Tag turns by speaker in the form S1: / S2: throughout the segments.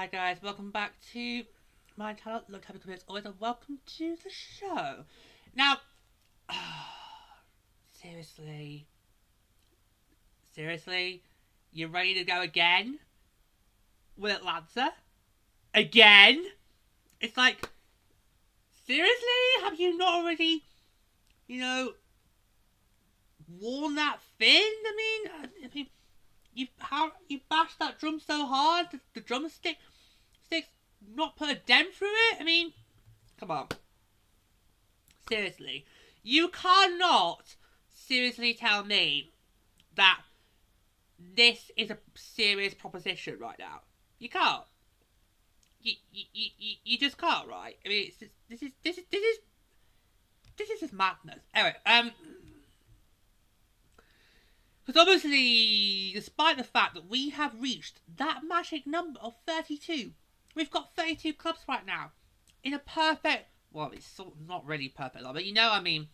S1: Hi guys, welcome back to my channel, Long Time Ago, as always, and welcome to the show. Now, seriously, you ready to go again with Atlanta? Again? It's like, seriously? Have you not already, worn that fin? I mean, you bashed that drum so hard, the drumstick sticks not put a dent through it? I mean, come on. Seriously. You cannot seriously tell me that this is a serious proposition right now. You can't. You just can't, right? I mean, this is just madness. Anyway, because obviously, despite the fact that we have reached that magic number of 32, we've got 32 clubs right now. In a perfect, well, it's sort of not really perfect, but you know what I mean.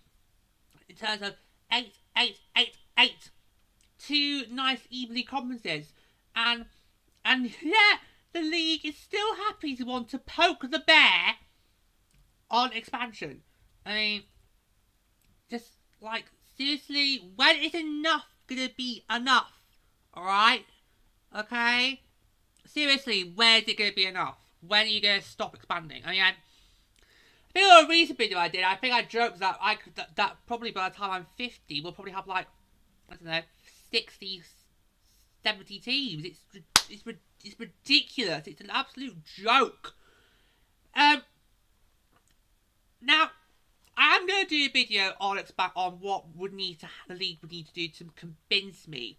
S1: In terms of 8, 8, 8, 8. Two nice evenly conferences. And yeah, the league is still happy to want to poke the bear on expansion. I mean, just like, seriously, when is enough gonna be enough? Alright? Okay? Seriously, where's it gonna be enough? When are you gonna stop expanding? I mean, I think on a recent video I did, I think I joked that that probably by the time I'm 50, we'll probably have like, I don't know, 60, 70 teams. It's ridiculous. It's an absolute joke. Now, I am going to do a video on what the league would need to do to convince me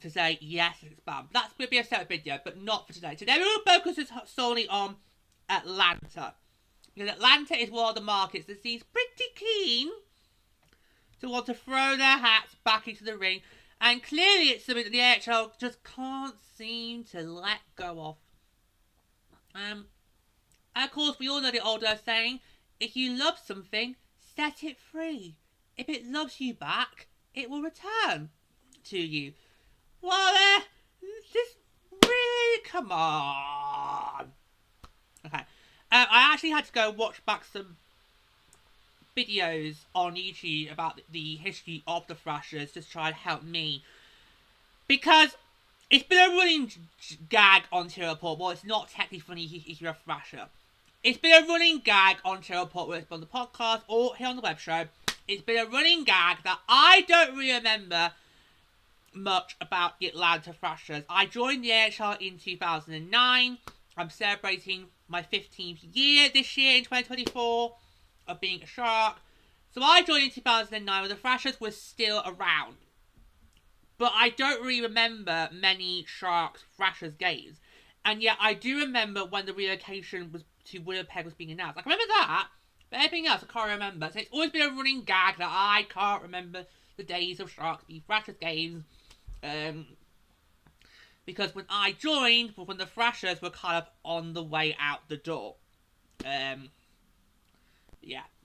S1: to say yes, expand. That's going to be a separate video, but not for today. Today we will focus solely on Atlanta. Because Atlanta is one of the markets that seems pretty keen to want to throw their hats back into the ring. And clearly it's something that the AHL just can't seem to let go of. And of course, we all know the older saying, if you love something, set it free. If it loves you back, it will return to you. Well, just really, come on. Okay. I actually had to go watch back some videos on YouTube about the history of the Thrashers to try and help me. Because it's been a running gag on Tier Report. Well, it's not technically funny if you're a Thrasher. It's been a running gag on Tier Report, whether it's on the podcast or here on the web show. It's been a running gag that I don't really remember much about the Atlanta Thrashers. I joined the AHL in 2009. I'm celebrating my 15th year this year in 2024 of being a Shark. So I joined in 2009 when the Thrashers were still around. But I don't really remember many Sharks Thrashers games. And yet I do remember when the relocation to Winnipeg was being announced. Like, I remember that, but everything else I can't remember. So it's always been a running gag that I can't remember the days of Sharks v Thrashers games. Because when I joined was when the Thrashers were kind of on the way out the door. Yeah,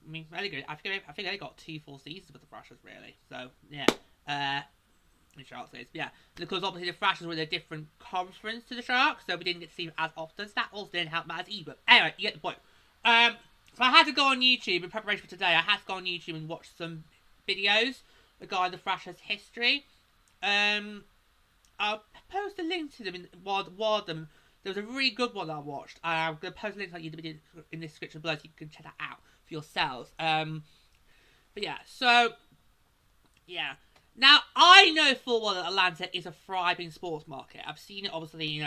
S1: I mean, I think they got 2 full seasons with the Thrashers, really. So yeah, in Sharks days, yeah. Because obviously the Thrashers were in a different conference to the Sharks, so we didn't get to see them as often. So that also didn't help matters either. Anyway, you get the point. So I had to go on YouTube in preparation for today. I had to go on YouTube and watch some videos regarding the Thrashers' history. I'll post a link to them in one of them. There was a really good one that I watched. I'm going to post a link in the description below so you can check that out for yourselves. But yeah, so yeah. Now I know full well that Atlanta is a thriving sports market. I've seen it obviously,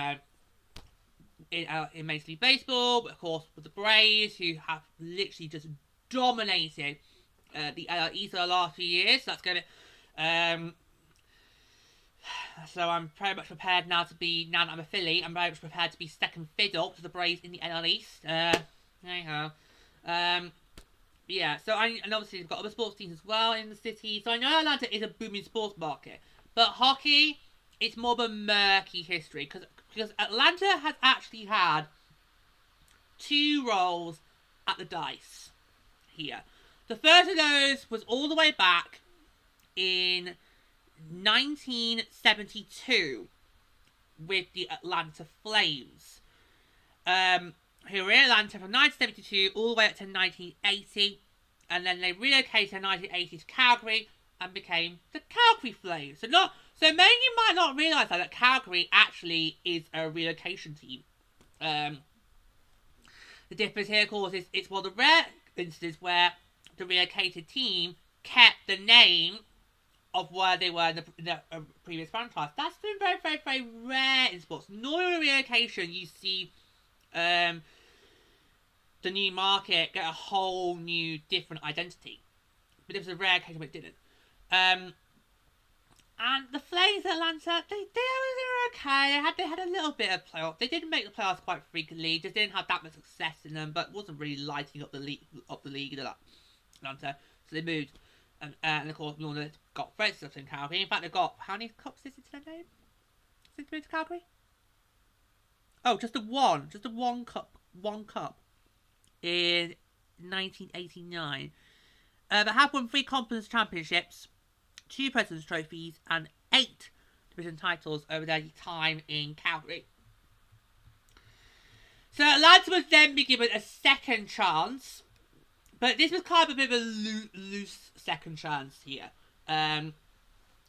S1: in Major League Baseball, but of course with the Braves, who have literally just dominated the NL East for the last few years. So that's going to so I'm very much prepared now that I'm a Philly, I'm very much prepared to be second fiddle to the Braves in the NL East. Anyhow. Yeah, and obviously we've got other sports teams as well in the city. So I know Atlanta is a booming sports market. But hockey, it's more of a murky history. Because Atlanta has actually had 2 rolls at the dice here. The first of those was all the way back in 1972 with the Atlanta Flames. who were in Atlanta from 1972 all the way up to 1980. And then they relocated in 1980 to Calgary and became the Calgary Flames. So many of you might not realise that Calgary actually is a relocation team. The difference here, of course, is it's one of the rare instances where the relocated team kept the name of where they were in the previous franchise. That's been very, very, very rare in sports. Normally in relocation, you see the new market get a whole new different identity. But it was a rare occasion where it didn't. And the Flames in Atlanta, they were okay. They had a little bit of playoff. They didn't make the playoffs quite frequently. Just didn't have that much success in them, but wasn't really lighting up the league in Atlanta. So they moved, and of course we all know they've got great stuff in Calgary. In fact, they've got how many cups is it to their name since they moved to Calgary? Oh, just a one cup in 1989. They have won 3 conference championships, 2 President's Trophies, and 8 division titles over their time in Calgary. So Atlanta was then be given a second chance, but this was kind of a bit of a loose second chance here.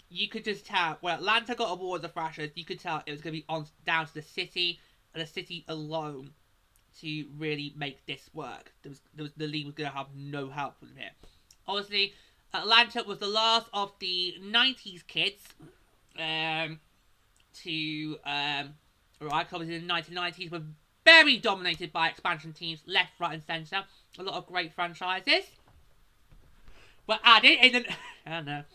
S1: You could just tell, when Atlanta got awarded the Thrashers, you could tell it was going to be down to the city, and the city alone, to really make this work. The league was going to have no help from here. Obviously, Atlanta was the last of the 90s kids to arrive. Obviously, in the 1990s were very dominated by expansion teams, left, right, and centre. A lot of great franchises were added in the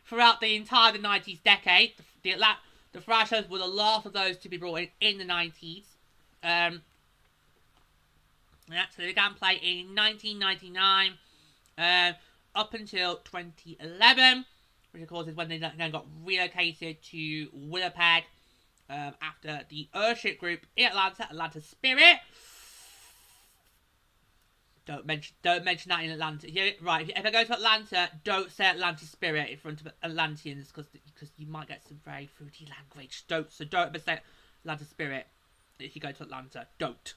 S1: throughout the entire 90s decade. The Thrashers were the last of those to be brought in the 90s. So they began play in 1999 up until 2011, which of course is when they then got relocated to Winnipeg after the ownership group in Atlanta Spirit. Don't mention that in Atlanta. Right, if I go to Atlanta, don't say Atlanta Spirit in front of Atlanteans because you might get some very fruity language. Don't ever say Atlanta Spirit if you go to Atlanta. Don't.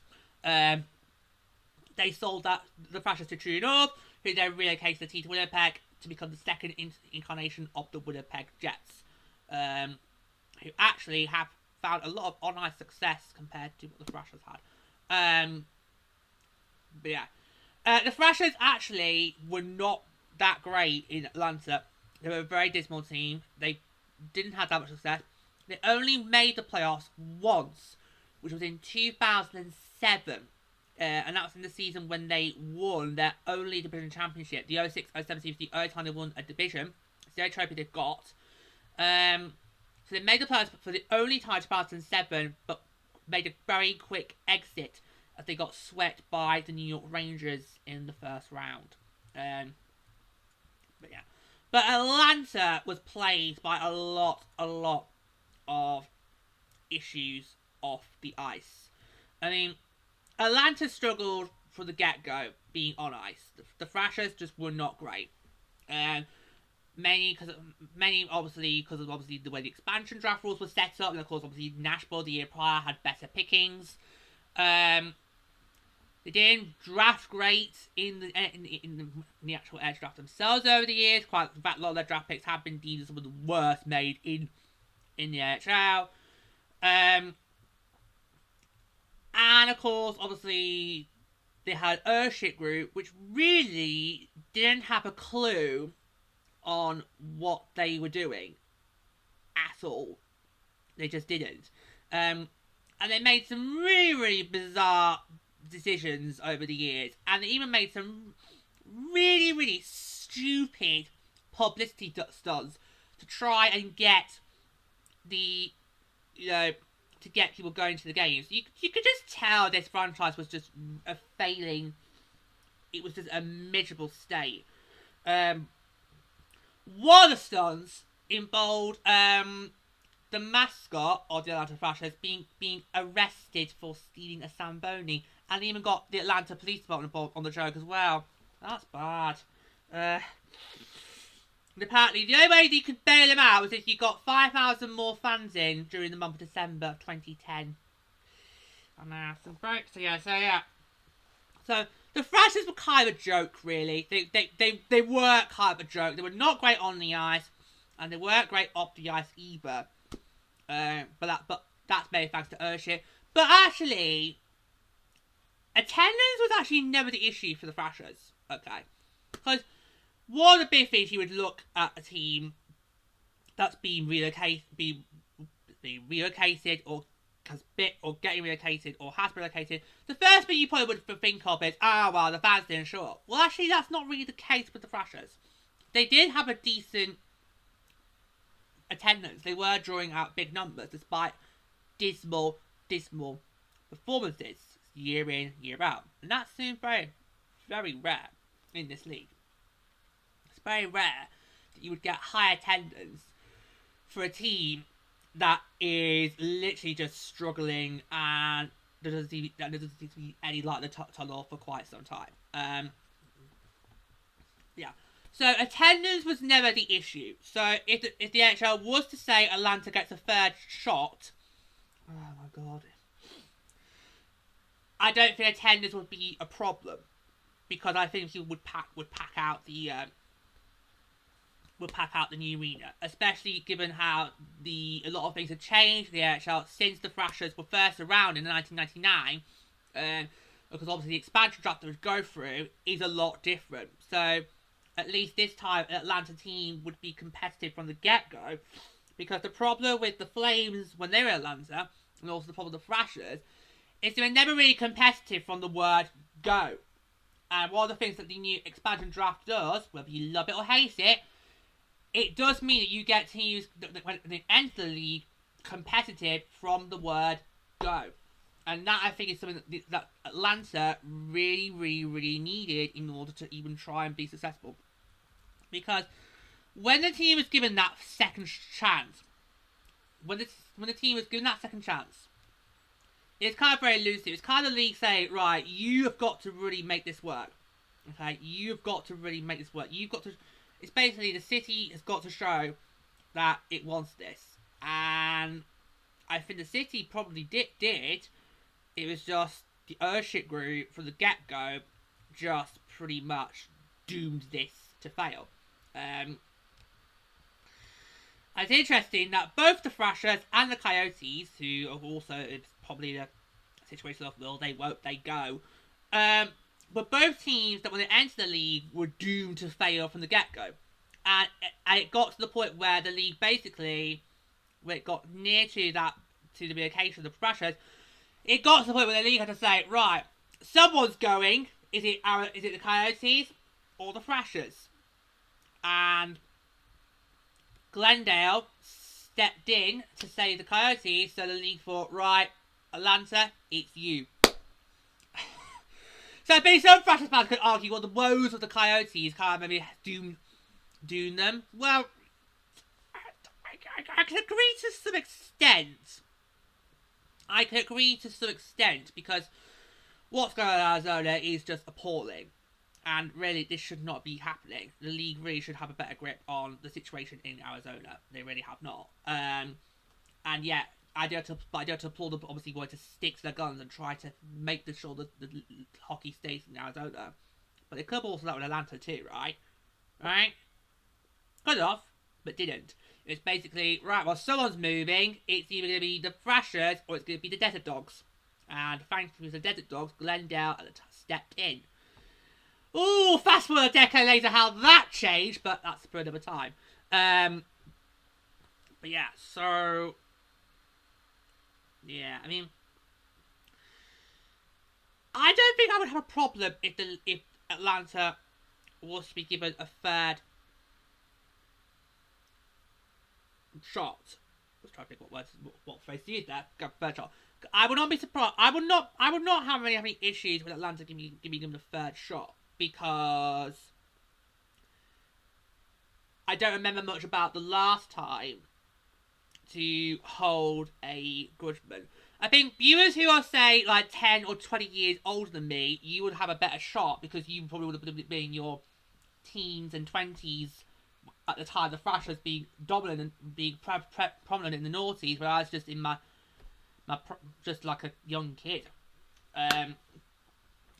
S1: They sold the Thrashers to True North, who then relocated the team to Winnipeg to become the second incarnation of the Winnipeg Jets, who actually have found a lot of on-ice success compared to what the Thrashers had. But yeah. The Thrashers actually were not that great in Atlanta. They were a very dismal team. They didn't have that much success. They only made the playoffs once, which was in 2007. And that was in the season when they won their only division championship. The 06-07 season was the only time they won a division. It's the only trophy they've got. So they made the playoffs for the only time in 2007, but made a very quick exit as they got swept by the New York Rangers in the first round. But yeah. But Atlanta was plagued by a lot of issues off the ice. I mean, Atlanta struggled from the get-go being on ice. The Thrashers just were not great. Many obviously because of the way the expansion draft rules were set up, and of course obviously Nashville the year prior had better pickings. They didn't draft great in the actual edge draft themselves over the years. In fact, a lot of their draft picks have been deemed as some of the worst made in the NHL. And of course, obviously, they had ownership group, which really didn't have a clue on what they were doing at all. They just didn't. And they made some really, really bizarre decisions over the years. And they even made some really, really stupid publicity stunts to try and get to get people going to the games. You could just tell this franchise was just a failing. It was just a miserable state. One of the stunts involved the mascot of the Atlanta Thrashers being arrested for stealing a Zamboni, and even got the Atlanta Police Department involved on the joke as well. That's bad. And apparently, the only way you could bail him out was if you got 5,000 more fans in during the month of December of 2010. And some breaks. So yeah. So the Thrashers were kind of a joke, really. They were kind of a joke. They were not great on the ice, and they weren't great off the ice either. But that's mainly thanks to Urshit. But actually, attendance was actually never the issue for the Thrashers. Okay, because one of the big things you would look at a team that's been relocated or getting relocated or has been relocated, the first thing you probably would think of is, well, the fans didn't show up. Well, actually, that's not really the case with the Thrashers. They did have a decent attendance. They were drawing out big numbers despite dismal performances year in, year out. And that seems very, very rare in this league. It's very rare that you would get high attendance for a team that is literally just struggling and there doesn't seem to be any light in the tunnel for quite some time. Yeah. So attendance was never the issue. So if the NHL was to say Atlanta gets a third shot, oh my god, I don't think attendance would be a problem because I think people would pack out the new arena, especially given how a lot of things have changed in the NHL since the Thrashers were first around in 1999. Because obviously the expansion draft that would go through is a lot different. So at least this time, an Atlanta team would be competitive from the get-go. Because the problem with the Flames when they were Atlanta, and also the problem with the Thrashers, is they were never really competitive from the word go. And one of the things that the new expansion draft does, whether you love it or hate it, it does mean that you get teams that when they enter the league competitive from the word go. And that, I think, is something that Atlanta really, really, really needed in order to even try and be successful. Because when the team was given that second chance, when the team was given that second chance, it's kind of very elusive. It's kind of the league saying, right, you have got to really make this work. Okay, you've got to really make this work. You've got to... It's basically the city has got to show that it wants this. And I think the city probably did. It was just the Urshit group from the get-go just pretty much doomed this to fail. It's interesting that both the Thrashers and the Coyotes, who are also it's probably the situation of will they, won't they go, but both teams that when they entered the league were doomed to fail from the get-go. And it got to the point where the league basically, when it got near to the relocation of the Thrashers, it got to the point where the league had to say, right, someone's going. Is it the Coyotes or the Thrashers? And Glendale stepped in to save the Coyotes, so the league thought, right, Atlanta, it's you. So maybe some Thrashers fans could argue, well, the woes of the Coyotes kind of maybe doom them. Well, I can agree to some extent. Because what's going on in Arizona is just appalling. And really, this should not be happening. The league really should have a better grip on the situation in Arizona. They really have not. And yeah, I do have to applaud them, obviously, going to stick to their guns and try to make sure that the hockey stays in Arizona. But they could have also done with Atlanta too, right? Right? Could have, but didn't. It's basically, right, well, someone's moving. It's either going to be the Thrashers or it's going to be the Desert Dogs. And thankfully for the Desert Dogs, Glendale stepped in. Ooh, fast forward a decade later how that changed, but that's for another time. But yeah, so... Yeah, I mean... I don't think I would have a problem if Atlanta was to be given a third shot. I was trying to think what phrase to use there. Third shot. I would not be surprised. I would not have any issues with Atlanta giving them the third shot, because I don't remember much about the last time to hold a Grudgeman. I think viewers who are, say, like 10 or 20 years older than me, you would have a better shot because you probably would have been in your teens and 20s at the time the Thrashers being dominant and being prominent in the noughties, whereas just in my just like a young kid.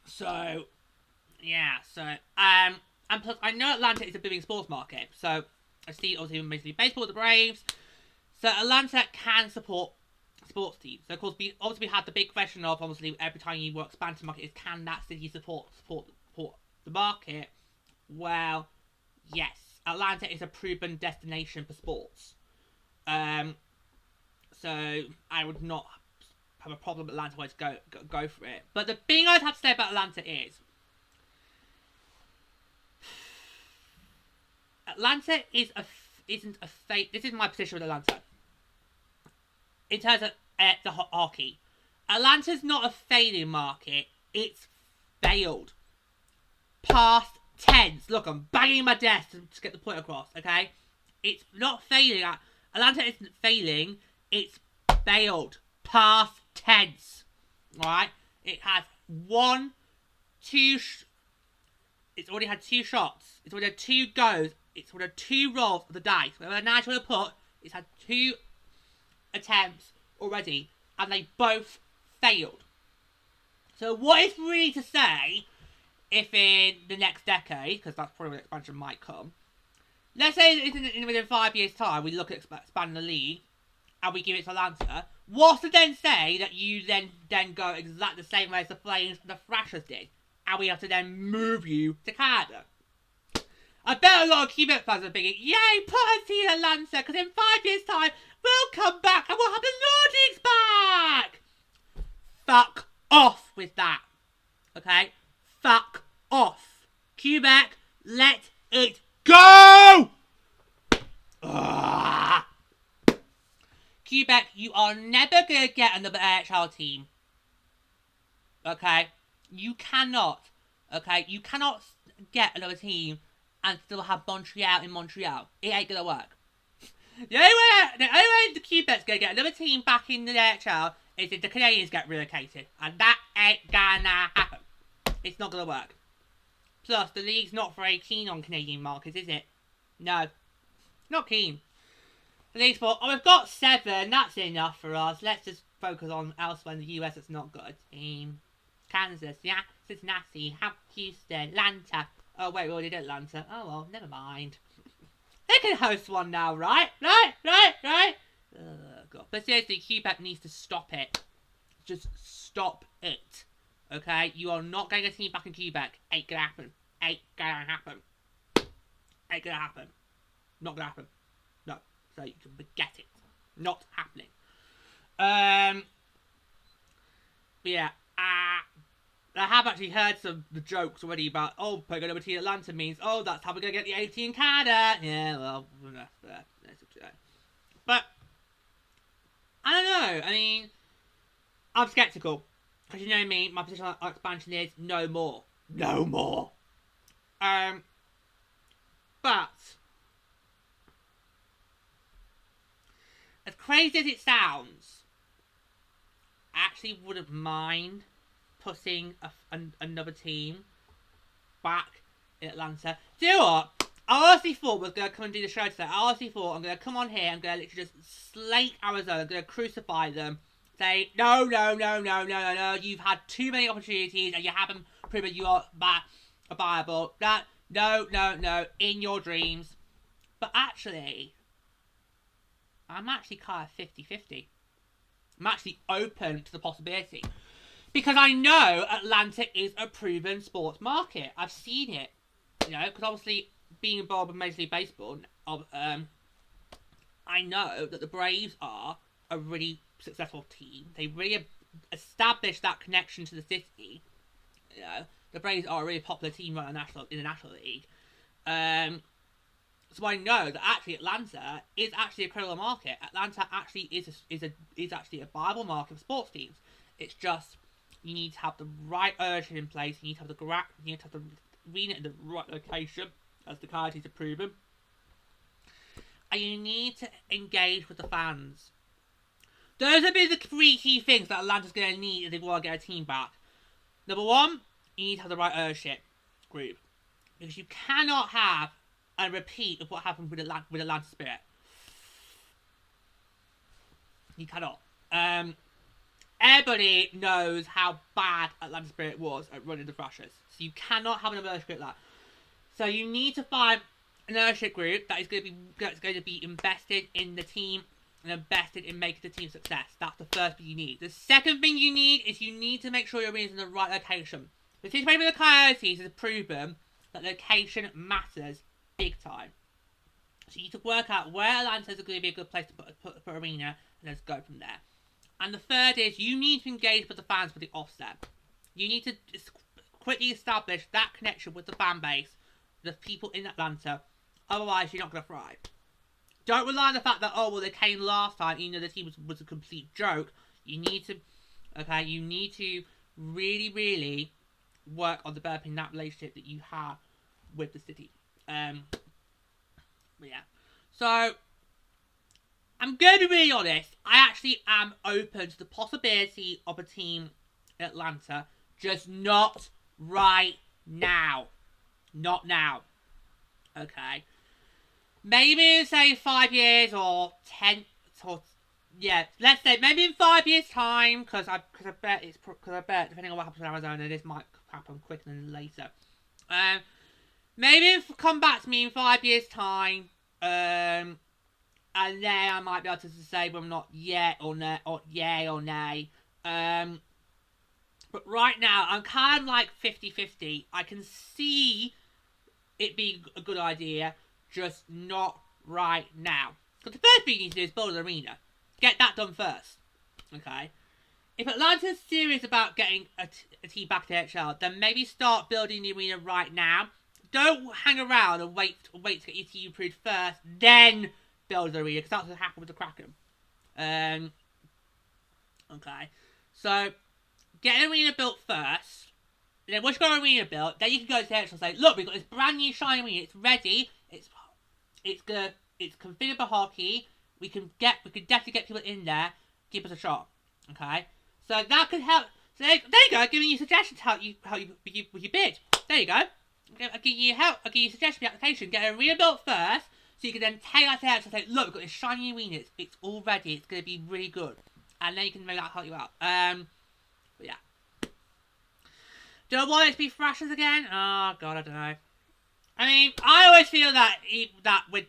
S1: So yeah, and plus I know Atlanta is a booming sports market, so I see obviously basically baseball, the Braves. So Atlanta can support sports teams. So of course we had the big question of obviously every time you work expansion market is can that city support the market? Well, yes, Atlanta is a proven destination for sports. So I would not have a problem with Atlanta wanting to go for it. But the thing I'd have to say about Atlanta is Atlanta isn't a fake. This is my position with Atlanta. In terms of the hockey, Atlanta's not a failing market. It's failed. Past tense. Look, I'm banging my desk to get the point across. Okay, it's not failing. Atlanta isn't failing. It's failed. Past tense. Alright? It has it's already had 2 shots. It's already had 2 goes. It's already had 2 rolls of the dice. Whatever the nice want to put, it's had 2 attempts already. And they both failed. So what is really to say if in the next decade, because that's probably when expansion might come, let's say within 5 years' time we look at expanding the league and we give it to Atlanta, what's to then say that you then go exactly the same way as the Flames and the Thrashers did, and we have to then move you to Canada? I bet a lot of Quebec fans are thinking, yay, put us in Atlanta, because in 5 years' time, we'll come back and we'll have the Nordics back! Fuck off with that. Okay? Fuck off. Quebec, let it go! Ugh. Quebec, you are never going to get another AHL team. Okay? You cannot. Okay? You cannot get another team and still have Montreal in Montreal. It ain't going to work. The only way the Quebec's going to get another team back in the AHL is if the Canadians get relocated. And that ain't gonna happen. It's not going to work. Plus, the league's not very keen on Canadian markets, is it? No. Not keen. The league's thought, oh, we've got 7, that's enough for us. Let's just focus on elsewhere in the US that's not got a team. Kansas, yeah, Cincinnati, Houston, Atlanta. Oh, wait, we already did Atlanta. Oh, well, never mind. They can host one now, right? Right? God. But seriously, Quebec needs to stop it. Just stop it. Okay? You are not getting a team back in Quebec. Ain't gonna happen. Ain't gonna happen. Ain't gonna happen. Not gonna happen. No. So you can forget it. Not happening. But yeah. I have actually heard some of the jokes already about, oh, putting over to Atlanta means, oh, that's how we're going to get the 18 in Canada. Yeah, well, but, I don't know. I mean, I'm sceptical. Because you know me, my position on expansion is no more. No more. But, as crazy as it sounds, I actually wouldn't mind putting another team back in Atlanta. Do you know what? I honestly thought I was going to come and do the show today. I honestly thought I'm going to come on here, I'm going to literally just slate Arizona, I'm going to crucify them, say, no, you've had too many opportunities and you haven't proven you are viable. No, in your dreams. But actually, I'm actually kind of 50-50. I'm actually open to the possibility. Because I know Atlanta is a proven sports market. I've seen it. You know, because obviously, being involved in Major League Baseball, I know that the Braves are a really successful team. They really established that connection to the city. You know, the Braves are a really popular team right in the National League. So I know that actually Atlanta is actually a credible market. Atlanta actually is actually a viable market for sports teams. It's just you need to have the right ownership in place. You need to have the arena in the right location, as the Coyotes have proven. And you need to engage with the fans. Those are the 3 key things that Atlanta's going to need if they want to get a team back. Number 1, you need to have the right ownership group. Because you cannot have a repeat of what happened with Atlanta Spirit. You cannot. everybody knows how bad Atlanta Spirit was at running the Thrashers. So you cannot have an ownership group like that. So you need to find an ownership group that is going to be invested in the team and invested in making the team success. That's the first thing you need. The second thing you need is you need to make sure your arena's in the right location. The situation with the Coyotes has proven that location matters big time. So you need to work out where Atlanta's going to be a good place to put arena, and let's go from there. And the third is you need to engage with the fans for the offset. You need to quickly establish that connection with the fan base, the people in Atlanta. Otherwise, you're not going to thrive. Don't rely on the fact that, oh, well, they came last time, even though the team was a complete joke. You need to, okay, you need to really, really work on developing that relationship that you have with the city. But yeah. So, I'm going to be really honest. I actually am open to the possibility of a team in Atlanta, just not right now. Not now. Okay. Maybe in, say, 5 years or 10, or yeah, let's say maybe in 5 years' time, because I bet depending on what happens in Arizona, this might happen quicker than later. Maybe if come back to me in 5 years' time, and then I might be able to say whether or not yeah or no, or yay or nay. But right now, I'm kind of like 50-50. I can see it being a good idea, just not right now. Because the first thing you need to do is build an arena. Get that done first. Okay? If Atlanta's serious about getting a team back to HL, then maybe start building the arena right now. Don't hang around and wait to get your team improved first, then build the arena, because that's what happened with the Kraken. Okay. So, get an arena built first. And then once you've got an arena built, then you can go to HL and say, look, we've got this brand new shiny arena, it's ready, it's good, it's configured for hockey, we can definitely get people in there, give us a shot. Okay? So that could help. So there you go, giving you suggestions how you bid. There you go. I'll give you help. I'll give you suggestions for the application. Get an arena built first, so you can then take that to HL and say, look, we've got this shiny arena. It's all ready. It's going to be really good, and then you can maybe that help you out. But yeah. Do I want it to be Thrashers again? Oh god, I don't know. I mean, I always feel that with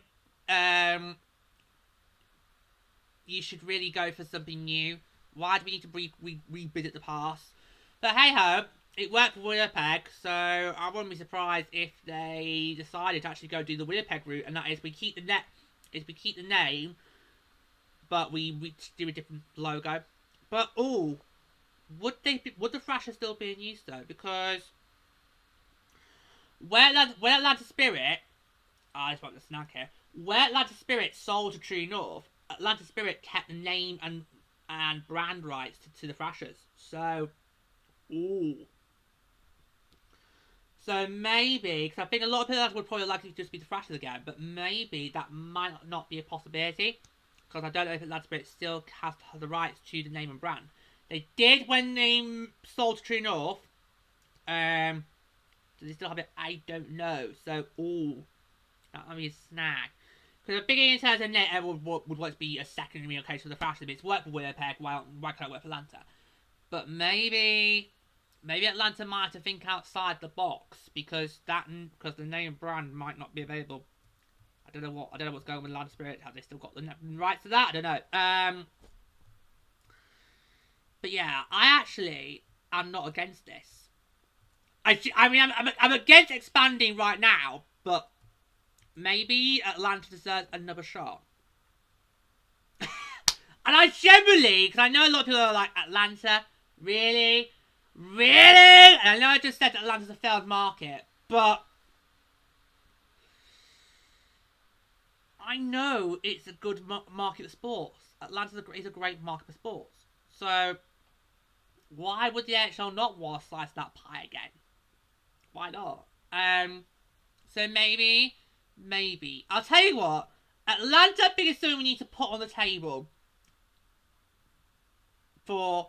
S1: you should really go for something new. Why do we need to revisit the past? But hey ho, it worked for Winnipeg, so I wouldn't be surprised if they decided to actually go do the Winnipeg route, and that is we keep the name, but we do a different logo. But would the Thrashers still be in use though? Because when Atlanta Spirit, I just want the snack here. Where Atlanta Spirit sold to True North, Atlanta Spirit kept the name and brand rights to the Thrashers. So, So maybe, because I think a lot of people would probably like it to just be the Thrashers again, but maybe that might not be a possibility. Because I don't know if Atlanta Spirit still has the rights to the name and brand. They did when they sold to True North. Do they still have it? I don't know. So, that might be a snag. Because the beginning in terms of net, everyone would want to be a secondary location for the Thrashers. It's worked for Winnipeg, why can't it work for Atlanta? But maybe Atlanta might have to think outside the box because the name and brand might not be available. I don't know what's going on with Atlanta Spirit. Have they still got the rights to that? I don't know. But yeah, I actually am not against this. I mean, I'm against expanding right now, but maybe Atlanta deserves another shot. And I generally, because I know a lot of people are like, Atlanta, really? Really? And I know I just said that Atlanta's a failed market, but I know it's a good market for sports. Atlanta is a great market for sports. So, why would the NHL not want to slice that pie again? Why not? So maybe. I'll tell you what. Atlanta, I think, is something we need to put on the table for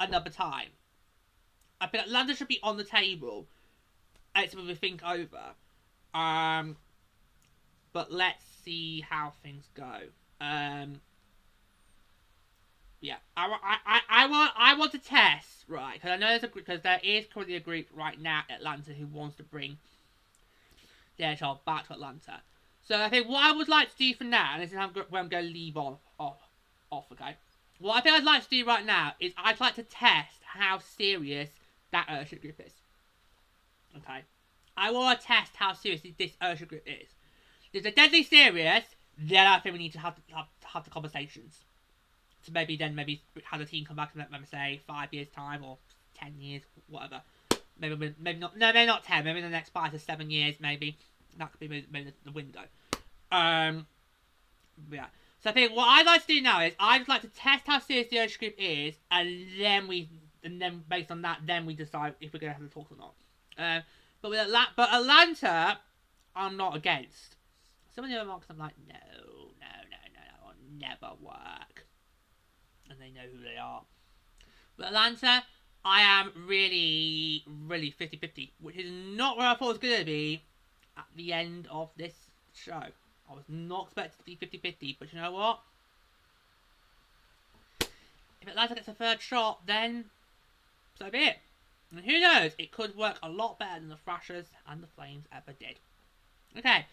S1: another time. I think Atlanta should be on the table. It's something we think over. But let's see how things go. Yeah, I want to test, right? Because I know because there is currently a group right now at Atlanta who wants to bring their child back to Atlanta. So I think what I would like to do for now, and this is where I'm going to leave off, okay? What I think I'd like to do right now is I'd like to test how serious that Ursula group is. Okay? I want to test how serious this Ursula group is. If they're deadly serious, then I think we need to have the conversations. So maybe have the team come back in, let me say, 5 years time or 10 years, whatever. Maybe not. No, maybe not 10. Maybe in the next 5 to 7 years, maybe that could be maybe the window. Yeah. So I think what I'd like to do now is I'd like to test how serious the Ocean Group is, and then based on that, then we decide if we're gonna have the talks or not. But Atlanta, I'm not against. Some of the other markets, I'm like, no, will never work, and they know who they are. But Atlanta, I am really 50-50, which is not where I thought it was going to be at the end of this show. I was not expected to be 50-50, but you know what? If Atlanta gets a third shot, then so be it. And who knows, it could work a lot better than the Thrashers and the Flames ever did. Okay,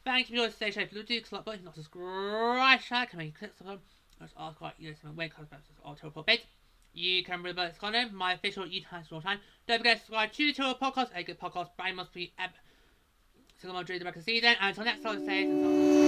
S1: thank you for your stay safe. Do click button, not subscribe, share, can make click something. Let's ask what you know, when it comes back to the bit. You can read about this my official YouTube channel time. Don't forget to subscribe to the Tour Podcast, a good podcast, but I must be single during the record season. And until next time, stay safe.